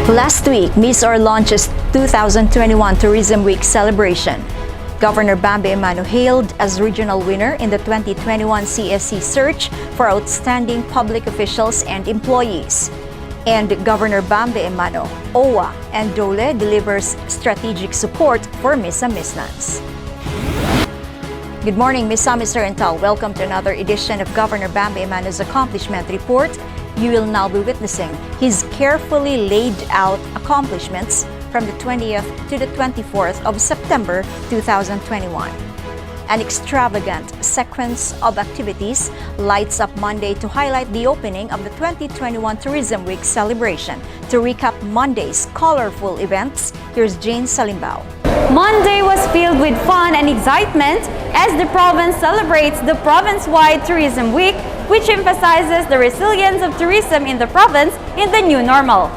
Last week, Miss Or launches 2021 Tourism Week celebration. Governor Bambi Emano hailed as regional winner in the 2021 CSC search for outstanding public officials and employees. And Governor Bambi Emano, OWA, and DOLE delivers strategic support for Misamis. Good morning, Misamis Oriental. Welcome to another edition of Governor Bambi Emano's Accomplishment Report. You will now be witnessing his carefully laid out accomplishments from the 20th to the 24th of September 2021. An extravagant sequence of activities lights up Monday to highlight the opening of the 2021 Tourism Week celebration. To recap Monday's colorful events, here's Jane Salimbao. Monday was filled with fun and excitement as the province celebrates the province-wide Tourism Week, which emphasizes the resilience of tourism in the province in the new normal.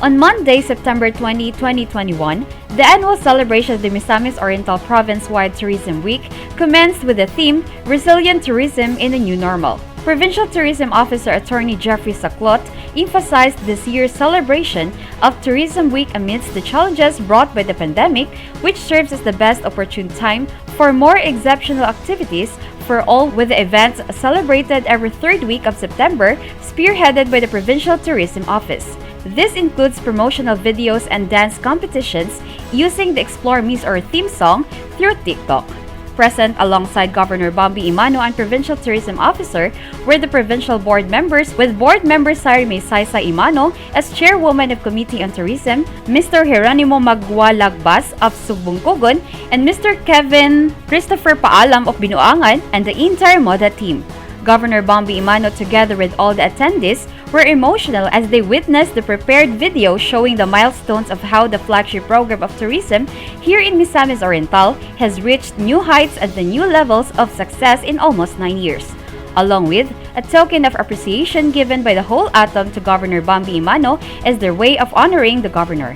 On Monday, September 20, 2021, the annual celebration of the Misamis Oriental Province-wide Tourism Week commenced with the theme Resilient Tourism in the New Normal. Provincial Tourism Officer Attorney Jeffrey Saclot emphasized this year's celebration of Tourism Week amidst the challenges brought by the pandemic, which serves as the best opportune time for more exceptional activities for all, with the events celebrated every third week of September, spearheaded by the Provincial Tourism Office. This includes promotional videos and dance competitions using the Explore Miss Or theme song through TikTok. Present alongside Governor Bambi Emano and Provincial Tourism Officer were the provincial board members, with board member Sari Maysaysay Emano as chairwoman of Committee on Tourism, Mr. Geronimo Magwalagbas of Subbungkugon, and Mr. Kevin Christopher Paalam of Binuangan, and the entire MODA team. Governor Bambi Emano, together with all the attendees, were emotional as they witnessed the prepared video showing the milestones of how the flagship program of tourism here in Misamis Oriental has reached new heights at the new levels of success in almost 9 years, along with a token of appreciation given by the whole ATOM to Governor Bambi Emano as their way of honoring the governor.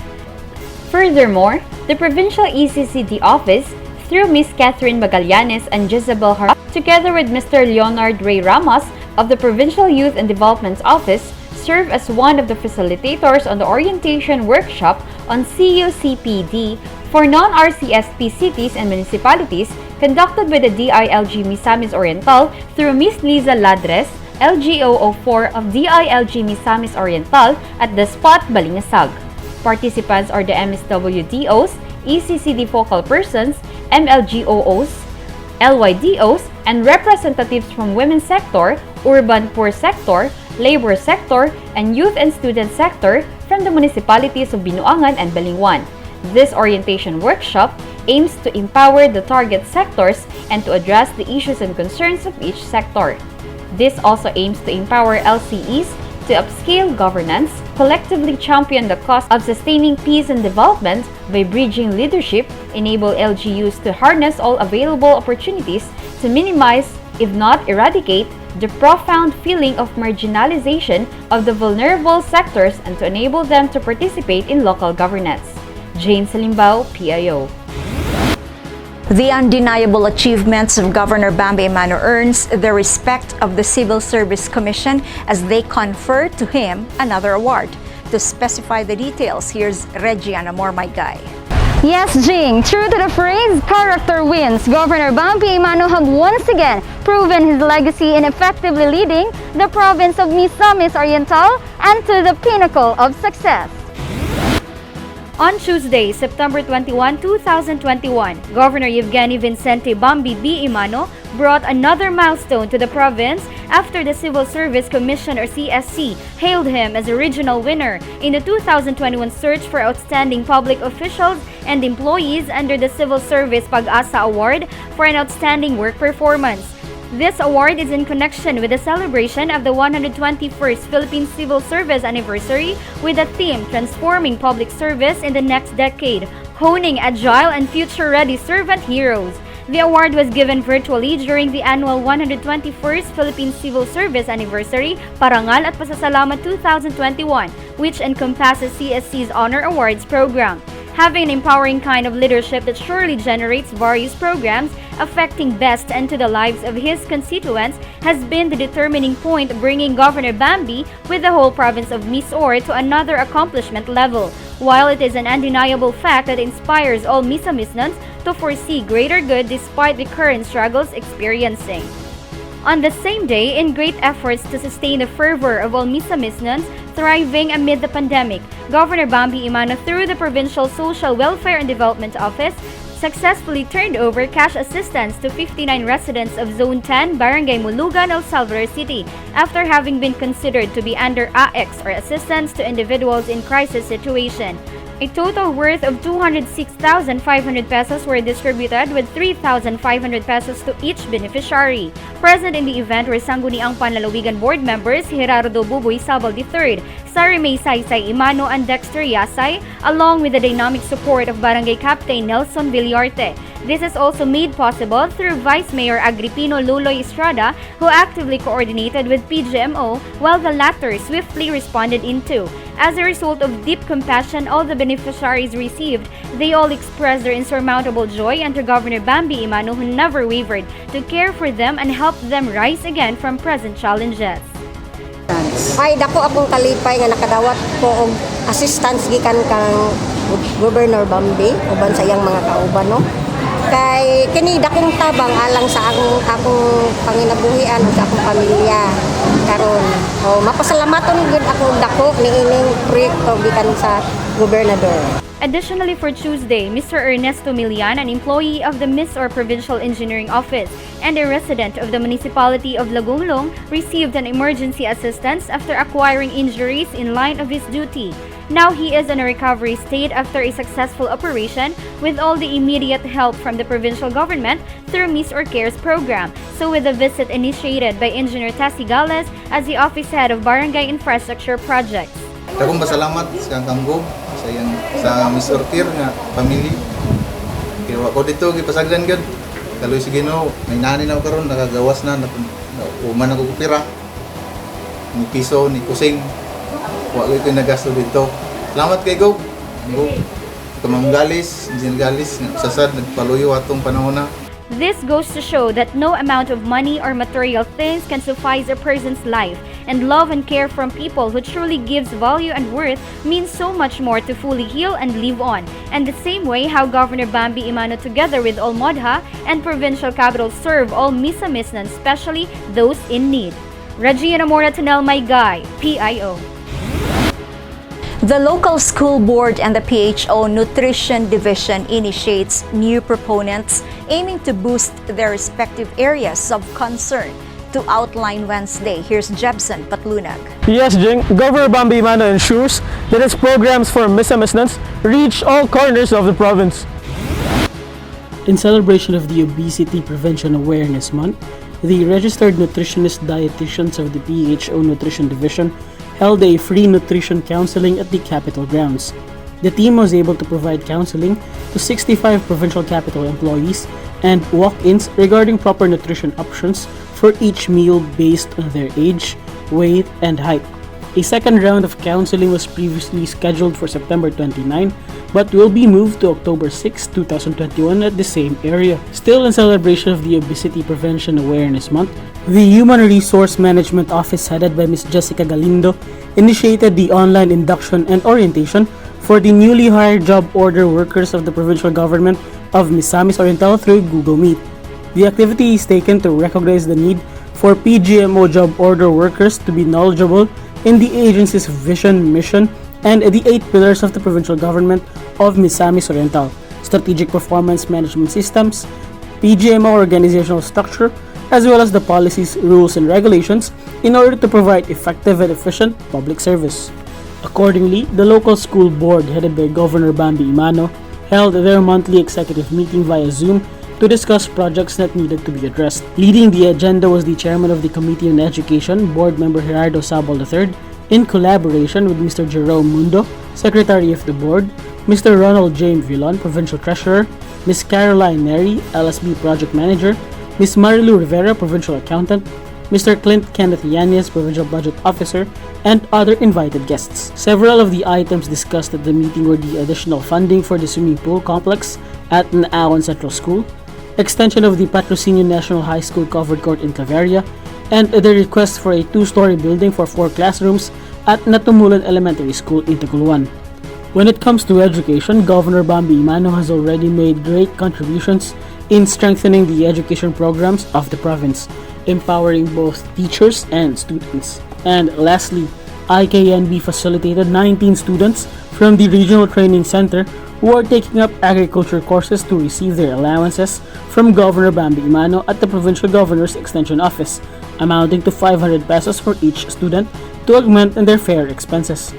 Furthermore, the Provincial ECCD Office, through Ms. Catherine Magallanes and Jezebel Harap, together with Mr. Leonard Ray Ramos of the Provincial Youth and Development Office, serve as one of the facilitators on the orientation workshop on CUCPD for non-RCSP cities and municipalities conducted by the DILG Misamis Oriental through Ms. Liza Ladres, LGO04 of DILG Misamis Oriental at the spot Balingasag. Participants are the MSWDOs, ECCD focal persons, MLGOOs, LYDOs, and representatives from women's sector, urban poor sector, labor sector, and youth and student sector from the municipalities of Binuangan and Balingwan. This orientation workshop aims to empower the target sectors and to address the issues and concerns of each sector. This also aims to empower LCEs to upscale governance, collectively champion the cause of sustaining peace and development by bridging leadership, enable LGUs to harness all available opportunities to minimize, if not eradicate, the profound feeling of marginalization of the vulnerable sectors and to enable them to participate in local governance. Jane Salimbao, PIO. The undeniable achievements of Governor Bambi Emano earns the respect of the Civil Service Commission as they confer to him another award. To specify the details, here's Regiana Mormaygay. Yes, Jing, true to the phrase, character wins, Governor Bambi Emano have once again proven his legacy in effectively leading the province of Misamis Oriental and to the pinnacle of success. On Tuesday, September 21, 2021, Governor Evgeny Vincente Bambi B. Emano brought another milestone to the province after the Civil Service Commission or CSC hailed him as a regional winner in the 2021 search for outstanding public officials and employees under the Civil Service Pag-asa Award for an outstanding work performance. This award is in connection with the celebration of the 121st Philippine Civil Service Anniversary with the theme Transforming Public Service in the Next Decade, Honing Agile and Future-Ready Servant Heroes. The award was given virtually during the annual 121st Philippine Civil Service Anniversary, Parangal at Pasasalamat 2021, which encompasses CSC's Honor Awards program. Having an empowering kind of leadership that surely generates various programs affecting best and to the lives of his constituents has been the determining point bringing Governor Bambi with the whole province of Misor to another accomplishment level, while it is an undeniable fact that inspires all Misamisnons to foresee greater good despite the current struggles experiencing. On the same day, in great efforts to sustain the fervor of all Misamisnons thriving amid the pandemic, Governor Bambi Emano, through the Provincial Social Welfare and Development Office, successfully turned over cash assistance to 59 residents of Zone 10, Barangay Mulugan, El Salvador City, after having been considered to be under AX or Assistance to Individuals in Crisis Situation. A total worth of 206,500 pesos were distributed, with 3,500 pesos to each beneficiary. Present in the event were Sangguniang Panlalawigan Board members Gerardo Buboy Sabal III, Sarimay Saysay Emano, and Dexter Yasay, along with the dynamic support of Barangay Captain Nelson Villarte. This is also made possible through Vice Mayor Agripino Luloy Estrada, who actively coordinated with PGMO while the latter swiftly responded into. As a result of deep compassion all the beneficiaries received, they all expressed their insurmountable joy unto Governor Bambi Emano, who never wavered to care for them and help them rise again from present challenges. Ay dako akong kalipay nga nakadawat ko og assistance gikan kang Governor Bambi uban sa iyang mga kauban, no? Kay kini dakong tabang alang sa akong panginabuhian ug sa akong pamilya karon. Mapasalamaton gud ako dako niining proyekto gikan sa gobernador. Additionally, for Tuesday, Mr. Ernesto Milian, an employee of the Misor Provincial Engineering Office and a resident of the municipality of Lagunglong, received an emergency assistance after acquiring injuries in line of his duty. Now he is in a recovery state after a successful operation with all the immediate help from the provincial government through Misor Cares program. So with a visit initiated by Engineer Tassi Gales as the office head of Barangay Infrastructure Projects. Akong pasalamat sa Kamgo sa Misor Care nga family. Kaya ako dito gipasagdan gud. Kaloy si Ginoo, may nani na karon nakagawas na uman ako kupira. Ni piso ni kusing. Wa ko nagasto dito. Salamat kay Go. Kamang galis, sasad nagpaluyo atong panahon na. This goes to show that no amount of money or material things can suffice a person's life, and love and care from people who truly gives value and worth means so much more to fully heal and live on. And the same way how Governor Bambi Emano together with all Modha and provincial capital serve all Misamisnons, especially those in need. Regina Mora Tanel, my guy, PIO. The local school board and the PHO Nutrition Division initiates new proponents aiming to boost their respective areas of concern. To outline Wednesday, here's Jebson Patlunag. Yes, Jing, Governor Bambi Emano ensures that its programs for Misamisnons reach all corners of the province. In celebration of the Obesity Prevention Awareness Month, the registered nutritionist dietitians of the PHO Nutrition Division held a free nutrition counseling at the Capitol grounds. The team was able to provide counseling to 65 provincial capital employees and walk-ins regarding proper nutrition options for each meal based on their age, weight, and height. A second round of counseling was previously scheduled for September 29, but will be moved to October 6, 2021 at the same area. Still in celebration of the Obesity Prevention Awareness Month, the Human Resource Management Office headed by Ms. Jessica Galindo initiated the online induction and orientation for the newly hired job order workers of the provincial government of Misamis Oriental through Google Meet. The activity is taken to recognize the need for PGMO job order workers to be knowledgeable in the agency's vision, mission, and the 8 pillars of the provincial government of Misamis Oriental: strategic performance management systems, PGMO organizational structure, as well as the policies, rules, and regulations in order to provide effective and efficient public service. Accordingly, the local school board headed by Governor Bambi Emano held their monthly executive meeting via Zoom to discuss projects that needed to be addressed. Leading the agenda was the chairman of the Committee on Education, Board Member Gerardo Sabal III, in collaboration with Mr. Jerome Mundo, Secretary of the Board, Mr. Ronald James Villon, Provincial Treasurer, Ms. Caroline Neri, LSB Project Manager, Ms. Marilu Rivera, Provincial Accountant, Mr. Clint Kenneth Yanez, Provincial Budget Officer, and other invited guests. Several of the items discussed at the meeting were the additional funding for the swimming pool complex at Naawan Central School, extension of the Patrocinio National High School covered court in Claveria, and the request for a 2-story building for 4 classrooms at Natumulan Elementary School in Taguluan. When it comes to education, Governor Bambi Emano has already made great contributions in strengthening the education programs of the province, empowering both teachers and students. And lastly, IKNB facilitated 19 students from the Regional Training Center who are taking up agriculture courses to receive their allowances from Governor Bambi Emano at the Provincial Governor's Extension Office, amounting to 500 pesos for each student to augment their fare expenses.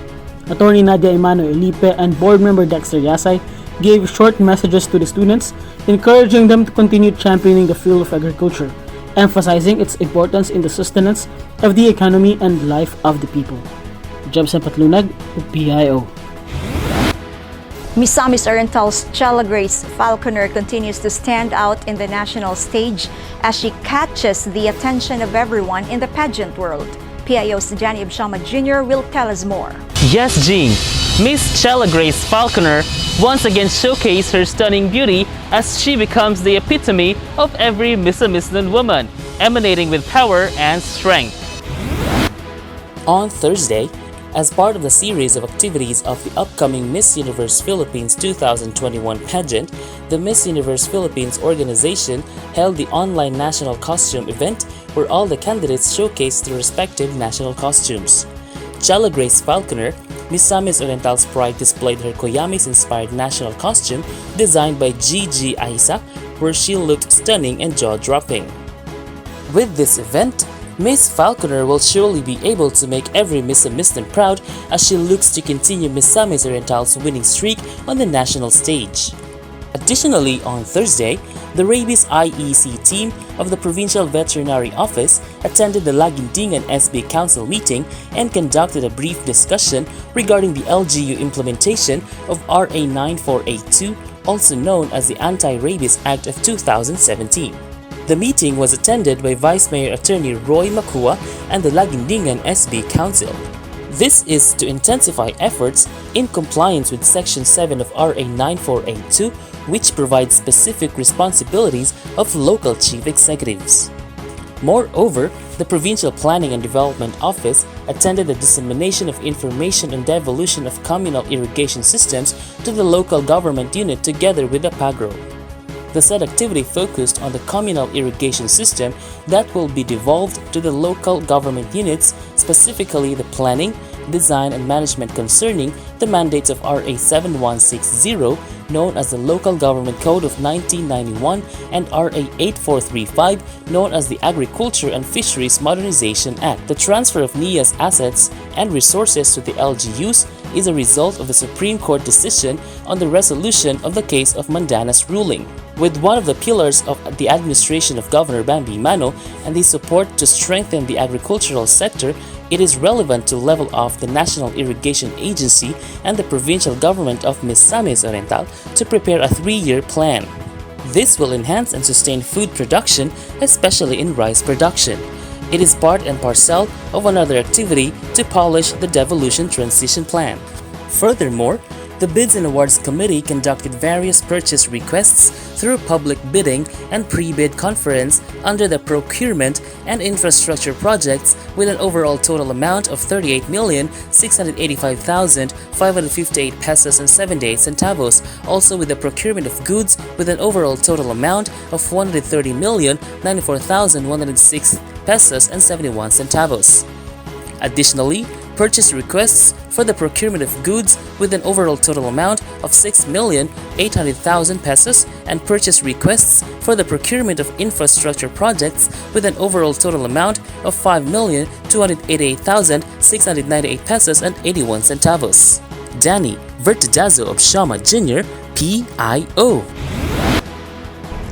Attorney Nadia Emano Elipe and Board Member Dexter Yasay gave short messages to the students, encouraging them to continue championing the field of agriculture, emphasizing its importance in the sustenance of the economy and life of the people. Jobson Patlunag, PIO. Misamis Oriental's Chella Grace Falconer continues to stand out in the national stage as she catches the attention of everyone in the pageant world. PIO's Johnny Abshama Jr. will tell us more. Yes, Jean. Miss Chella Grace Falconer once again showcased her stunning beauty as she becomes the epitome of every Misamisnan woman, emanating with power and strength. On Thursday, as part of the series of activities of the upcoming Miss Universe Philippines 2021 pageant, the Miss Universe Philippines organization held the online national costume event where all the candidates showcased their respective national costumes. Chella Grace Falconer, Misamis Oriental's pride, displayed her Koyamis-inspired national costume designed by GYVBE, where she looked stunning and jaw-dropping. With this event, Miss Falconer will surely be able to make every Misamisnan proud as she looks to continue Misamis Oriental's winning streak on the national stage. Additionally, on Thursday, the Rabies IEC team of the Provincial Veterinary Office attended the Lagindingan SB Council meeting and conducted a brief discussion regarding the LGU implementation of RA 9482, also known as the Anti-Rabies Act of 2017. The meeting was attended by Vice Mayor Attorney Roy Makua and the Lagindingan SB Council. This is to intensify efforts in compliance with Section 7 of RA 9482, which provides specific responsibilities of local chief executives. Moreover, the Provincial Planning and Development Office attended the dissemination of information on devolution of communal irrigation systems to the local government unit together with the PAGRO. The said activity focused on the communal irrigation system that will be devolved to the local government units, specifically the planning, design, and management concerning the mandates of RA 7160, known as the Local Government Code of 1991, and RA 8435, known as the Agriculture and Fisheries Modernization Act. The transfer of NIA's assets and resources to the LGUs is a result of the Supreme Court decision on the resolution of the case of Mandana's ruling. With one of the pillars of the administration of Governor Bambi Emano and the support to strengthen the agricultural sector, it is relevant to level off the National Irrigation Agency and the provincial government of Misamis Oriental to prepare a 3-year plan. This will enhance and sustain food production, especially in rice production. It is part and parcel of another activity to polish the devolution transition plan. Furthermore, the Bids and Awards Committee conducted various purchase requests through public bidding and pre-bid conference under the procurement and infrastructure projects with an overall total amount of 38,685,558 pesos and 78 centavos, also with the procurement of goods with an overall total amount of 130,094,106 pesos and 71 centavos. Additionally, purchase requests for the procurement of goods with an overall total amount of 6,800,000 pesos and purchase requests for the procurement of infrastructure projects with an overall total amount of 5,288,698 pesos and 81 centavos. Danny Vertidazo of Shama Jr., PIO.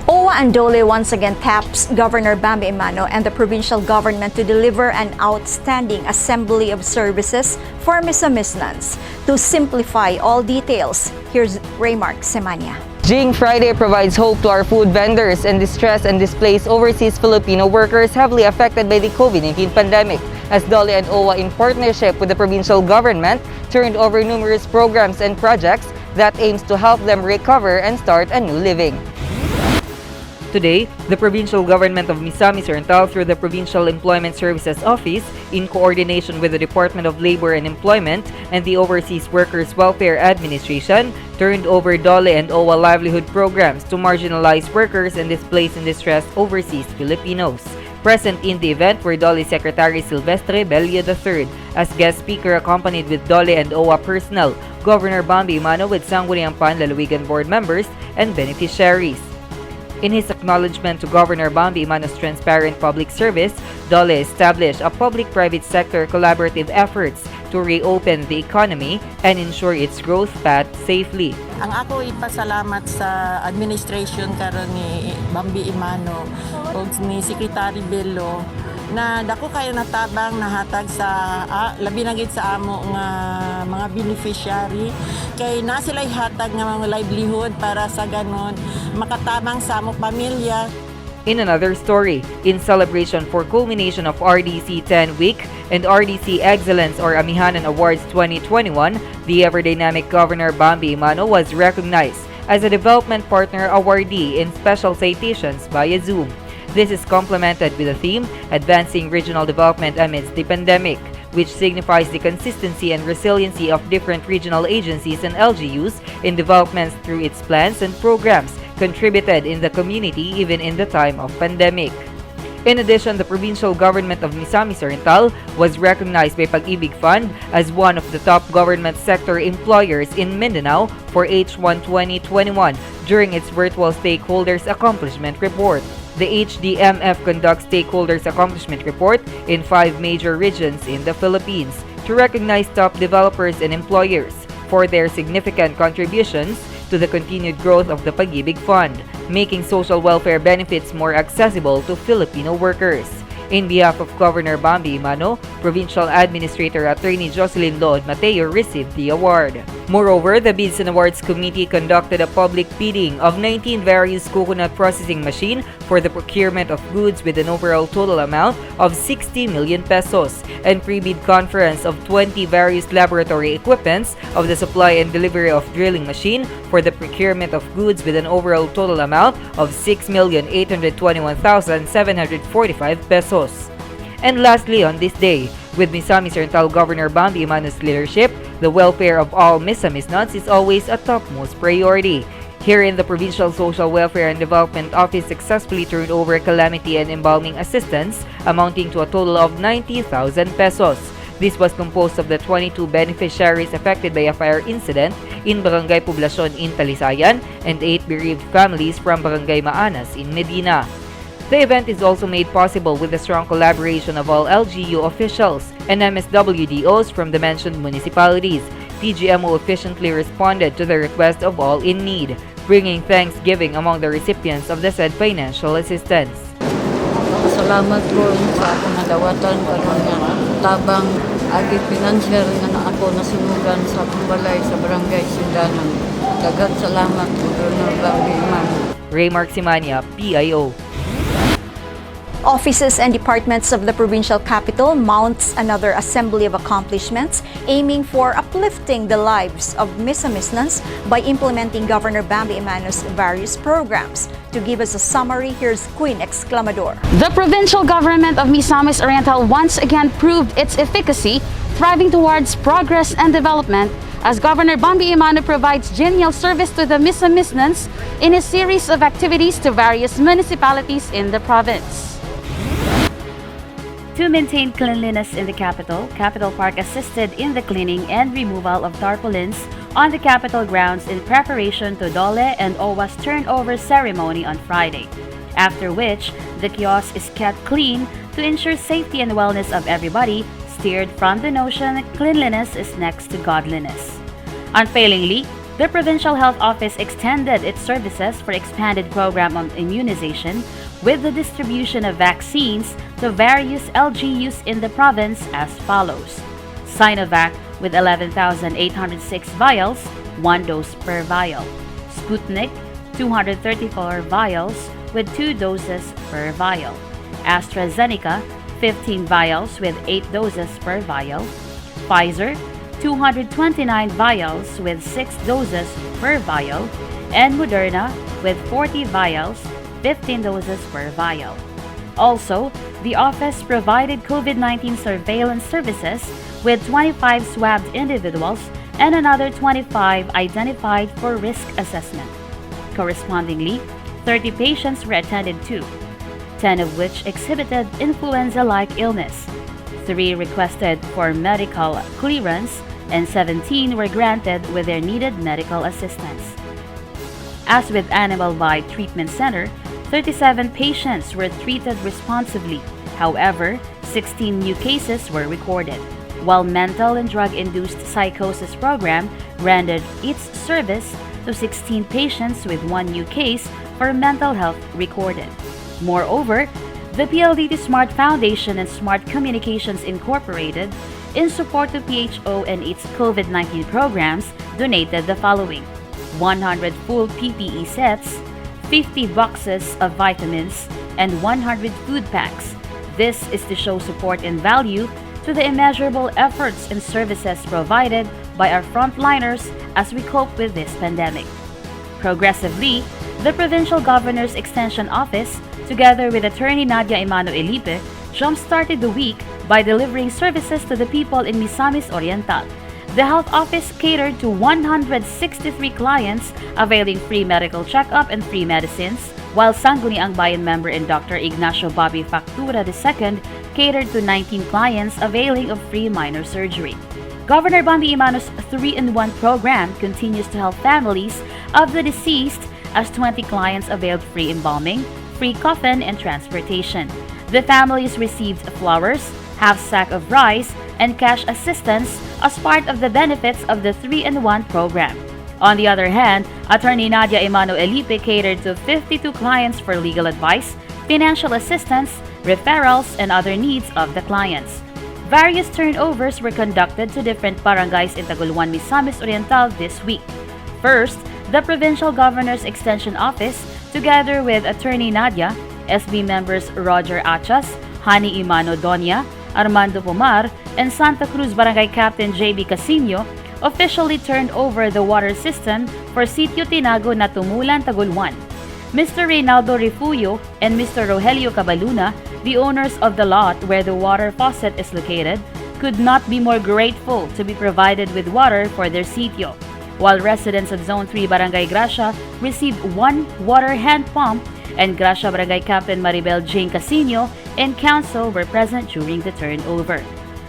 OWA Andole once again taps Governor Bambi Emano and the provincial government to deliver an outstanding assembly of services for Misamisnans. To simplify all details, here's Raymark Semania. Jing Friday provides hope to our food vendors and distressed and displaced overseas Filipino workers heavily affected by the COVID-19 pandemic. as DOLE and OWA in partnership with the provincial government turned over numerous programs and projects that aims to help them recover and start a new living. Today, the provincial government of Misamis Oriental through the Provincial Employment Services Office, in coordination with the Department of Labor and Employment and the Overseas Workers Welfare Administration, turned over DOLE and OWA livelihood programs to marginalized workers and displaced and distressed overseas Filipinos. Present in the event were DOLE Secretary Silvestre Bello III as guest speaker, accompanied with DOLE and OWA personnel, Governor Bambi Emano with Sangguniang Panlalawigan board members and beneficiaries. In his acknowledgement to Governor Bambi Emano's transparent public service, DOLE established a public-private sector collaborative efforts to reopen the economy and ensure its growth path safely. Ang ako ipasalamat sa administration karon ni Bambi Emano o ni Secretary Bello na dako kayo natabang nahatag sa labi na gid sa amo nga mga beneficiary kay na sila ihatag nga mga livelihood para sa ganon makatabang sa amo pamilya. In another story, in celebration for culmination of RDC 10 Week and RDC Excellence or Amihanan Awards 2021, the ever-dynamic Governor Bambi Emano was recognized as a Development Partner Awardee in special citations via Zoom. This is complemented with the theme, Advancing Regional Development Amidst the Pandemic, which signifies the consistency and resiliency of different regional agencies and LGUs in developments through its plans and programs contributed in the community even in the time of pandemic. In addition, the provincial government of Misamis Oriental was recognized by Pag-ibig Fund as one of the top government sector employers in Mindanao for H1 2021 during its virtual Stakeholders Accomplishment Report. The HDMF conducts Stakeholders Accomplishment Report in 5 major regions in the Philippines to recognize top developers and employers for their significant contributions to the continued growth of the Pag-ibig Fund, making social welfare benefits more accessible to Filipino workers. In behalf of Governor Bambi Emano, Provincial Administrator Attorney Jocelyn Lod Mateo received the award. Moreover, the Bids and Awards Committee conducted a public bidding of 19 various coconut processing machine for the procurement of goods with an overall total amount of 60 million pesos and pre-bid conference of 20 various laboratory equipments of the supply and delivery of drilling machine for the procurement of goods with an overall total amount of 6,821,745 pesos. And lastly, on this day, with Misamis Oriental Governor Bambi Emano's leadership, the welfare of all Misamisnons is always a topmost priority. Herein, the Provincial Social Welfare and Development Office successfully turned over calamity and embalming assistance amounting to a total of 90,000 pesos. This was composed of the 22 beneficiaries affected by a fire incident in Barangay Poblacion in Talisayan and 8 bereaved families from Barangay Maanas in Medina. The event is also made possible with the strong collaboration of all LGU officials and MSWDOs from the mentioned municipalities. PGMO efficiently responded to the request of all in need, bringing thanksgiving among the recipients of the said financial assistance. Salamat po sa akong nadawatan karon nga tabang agi financial nga na ako nasunugan sa akong balay sa barangay Sindanan. Daghang salamat Governor Bambi Emano. Raymark Simania, PIO. Offices and departments of the provincial capital mounts another assembly of accomplishments aiming for uplifting the lives of Misamisnons by implementing Governor Bambi Emano's various programs. To give us a summary, here's Queen Exclamador. The provincial government of Misamis Oriental once again proved its efficacy, thriving towards progress and development as Governor Bambi Emano provides genial service to the Misamisnons in a series of activities to various municipalities in the province. To maintain cleanliness in the capital, Capital Park assisted in the cleaning and removal of tarpaulins on the Capitol grounds in preparation to DOLE and OWA's turnover ceremony on Friday, after which the kiosk is kept clean to ensure safety and wellness of everybody, steered from the notion that cleanliness is next to godliness. Unfailingly, the Provincial Health Office extended its services for expanded program on immunization with the distribution of vaccines to various LGUs in the province as follows. Sinovac with 11,806 vials, 1 dose per vial. Sputnik, 234 vials with 2 doses per vial. AstraZeneca, 15 vials with 8 doses per vial. Pfizer, 229 vials with 6 doses per vial. And Moderna with 40 vials, 15 doses per vial. Also, the office provided COVID-19 surveillance services with 25 swabbed individuals and another 25 identified for risk assessment. Correspondingly, 30 patients were attended to, 10 of which exhibited influenza-like illness. 3 requested for medical clearance and 17 were granted with their needed medical assistance. As with Animal Bite Treatment Center, 37 patients were treated responsibly. However, 16 new cases were recorded, while Mental and Drug-Induced Psychosis Program rendered its service to 16 patients with 1 new case for mental health recorded. Moreover, the PLDT Smart Foundation and Smart Communications Incorporated, in support of PHO and its COVID-19 programs, donated the following: 100 full PPE sets, 50 boxes of vitamins, and 100 food packs. This is to show support and value to the immeasurable efforts and services provided by our frontliners as we cope with this pandemic. Progressively, the Provincial Governor's Extension Office, together with Attorney Nadia Emano Elipe, jump-started the week by delivering services to the people in Misamis Oriental. The health office catered to 163 clients availing free medical checkup and free medicines, while Sangguniang Bayan member and Dr. Ignacio Bobby Factura II catered to 19 clients availing of free minor surgery. Governor Bambi Emano's 3-in-1 program continues to help families of the deceased as 20 clients availed free embalming, free coffin, and transportation. The families received flowers, half sack of rice, and cash assistance as part of the benefits of the 3-in-1 program. On the other hand, Attorney Nadia Emano Elipe catered to 52 clients for legal advice, financial assistance, referrals, and other needs of the clients. Various turnovers were conducted to different barangays in Taguluan, Misamis Oriental this week. First, the Provincial Governor's Extension Office, together with Attorney Nadia, SB members Roger Achas, Hani Emano Donia, Armando Pomar, and Santa Cruz Barangay Captain JB Casino, officially turned over the water system for Sitio Tinago na Tumulan, Taguluan. Mr. Reynaldo Refugio and Mr. Rogelio Cabaluna, the owners of the lot where the water faucet is located, could not be more grateful to be provided with water for their sitio, while residents of Zone 3 Barangay Gracia received 1 water hand pump, and Gracia Barangay Captain Maribel Jane Casino and council were present during the turnover.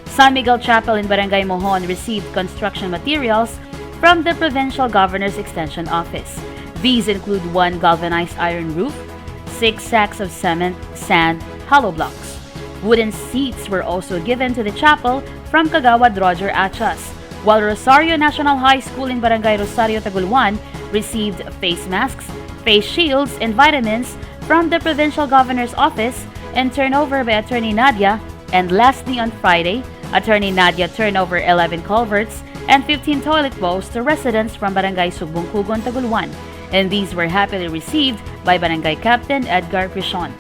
San Miguel Chapel in Barangay Mohon received construction materials from the Provincial Governor's Extension Office. These include 1 galvanized iron roof, 6 sacks of cement, sand, hollow blocks. Wooden seats were also given to the chapel from Kagawad Roger Achas, while Rosario National High School in Barangay Rosario, Taguluan received face masks, face shields, and vitamins from the Provincial Governor's Office and turnover by Attorney Nadia. And lastly, on Friday, Attorney Nadia turned over 11 culverts and 15 toilet bowls to residents from Barangay Sugbungkugon, Taguluan, and these were happily received by Barangay Captain Edgar Crishon.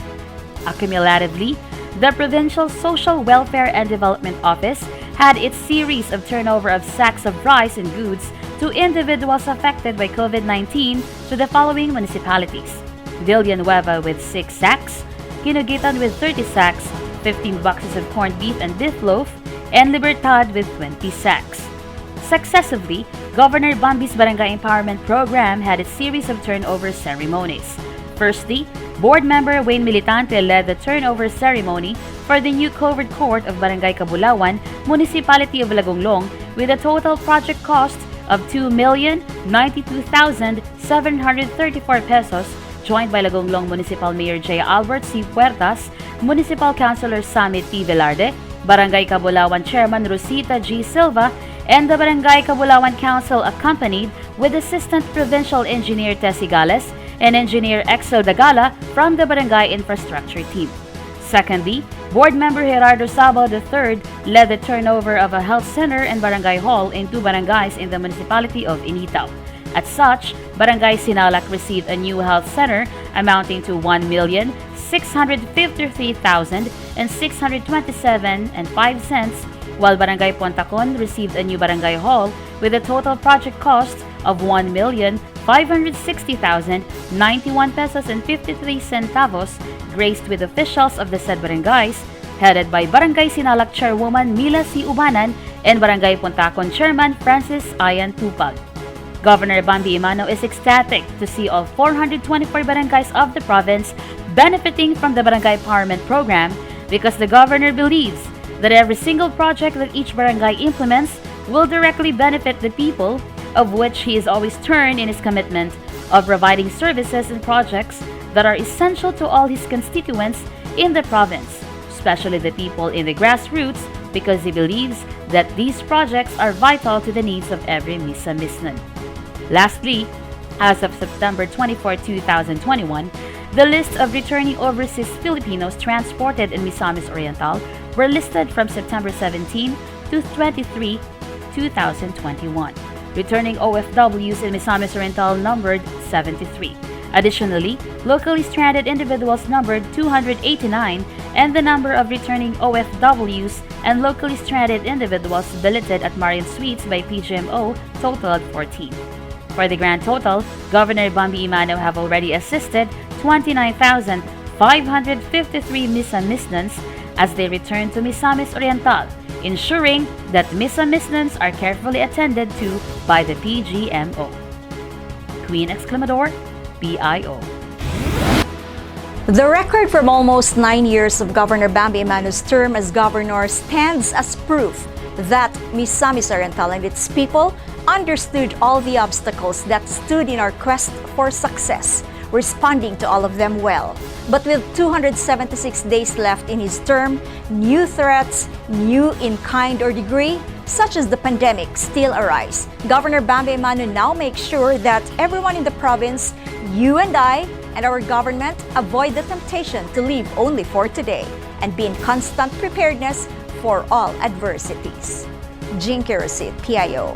Accumulatively, the Provincial Social Welfare and Development Office had its series of turnover of sacks of rice and goods to individuals affected by COVID-19 to the following municipalities: Villanueva with 6 sacks, Kinugitan with 30 sacks, 15 boxes of corned beef and beef loaf, and Libertad with 20 sacks. Successively, Governor Bambi's Barangay Empowerment Program had its series of turnover ceremonies. Firstly, Board member Wayne Militante led the turnover ceremony for the new covered court of Barangay Cabulawan, Municipality of Lagonglong, with a total project cost of 2,092,734 pesos, joined by Lagonglong Municipal Mayor J. Albert C. Puertas, Municipal Councilor Samit T. Velarde, Barangay Cabulawan Chairman Rosita G. Silva, and the Barangay Cabulawan Council, accompanied with Assistant Provincial Engineer Tessie Gales and Engineer Excel Dagala from the Barangay Infrastructure Team. Secondly, Board member Gerardo Sabao III led the turnover of a health center and barangay hall in 2 barangays in the municipality of Initaw. As such, Barangay Sinalac received a new health center amounting to 1,653,000 and 627 and 5 cents, while Barangay Pontacon received a new barangay hall with a total project cost of 1,560,091 pesos and 53 centavos, graced with officials of the said barangays, headed by Barangay Sinalak Chairwoman Mila C. Ubanan and Barangay Pontacon Chairman Francis Ayan Tupag. Governor Bambi Emano is ecstatic to see all 424 barangays of the province benefiting from the Barangay Empowerment Program because the governor believes that every single project that each barangay implements will directly benefit the people, of which he is always stern in his commitment of providing services and projects that are essential to all his constituents in the province, especially the people in the grassroots, because he believes that these projects are vital to the needs of every Misamisnan. Lastly, as of September 24, 2021, the list of returning overseas Filipinos transported in Misamis Oriental were listed from September 17 to 23, 2021. Returning OFWs in Misamis Oriental numbered 73. Additionally, locally stranded individuals numbered 289, and the number of returning OFWs and locally stranded individuals billeted at Marian Suites by PGMO totaled 14. For the grand total, Governor Bambi Emano have already assisted 29,553 Misamisnans as they return to Misamis Oriental, ensuring that Misamisnans are carefully attended to by the PGMO. Queen Exclamador, BIO. The record from almost 9 years of Governor Bambi Emano's term as governor stands as proof that Misamis Oriental and its people understood all the obstacles that stood in our quest for success, responding to all of them well. But with 276 days left in his term, new threats, new in kind or degree, such as the pandemic, still arise. Governor Bambi Emano now makes sure that everyone in the province, you and I, and our government avoid the temptation to live only for today and be in constant preparedness for all adversities. Jean Kirosit, PIO.